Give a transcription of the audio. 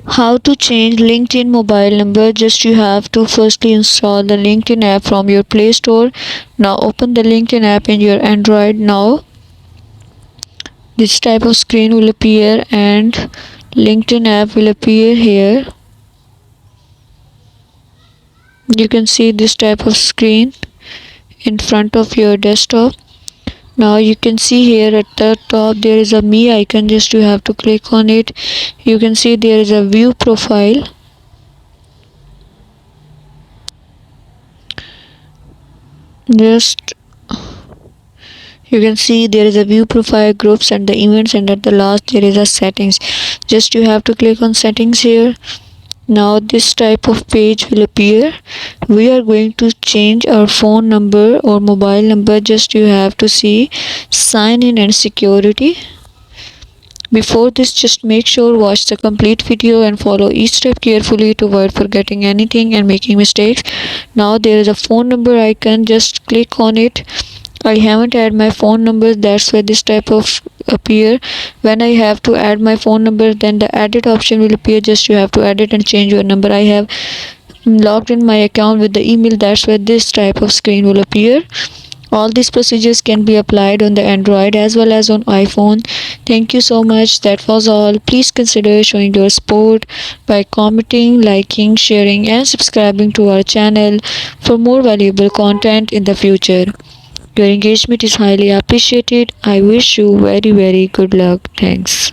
How to change LinkedIn mobile number? Just you have to firstly install the LinkedIn app from your Play Store. Now open the LinkedIn app in your Android. Now this type of screen will appear and LinkedIn app will appear here. You can see this type of screen in front of your desktop. Now you can see here at the top there is a me icon. Just you have to click on it. You can see there is a view profile. Just you can see there is a view profile, groups and the events, and at the last there is a settings. Just you have to click on settings here. Now this type of page will appear. We are going to change our phone number or mobile number. Just you have to see sign in and security. Before this, just make sure watch the complete video and follow each step carefully to avoid forgetting anything and making mistakes. Now there is a phone number icon. Just click on it. I haven't added my phone number, that's why this type of appear. When I have to add my phone number, then the edit option will appear. Just you have to edit and change your number. I have logged in my account with the email, that's why this type of screen will appear. All these procedures can be applied on the Android as well as on iPhone. Thank you so much. That was all. Please consider showing your support by commenting, liking, sharing and subscribing to our channel for more valuable content in the future. Your engagement is highly appreciated. I wish you very good luck. Thanks.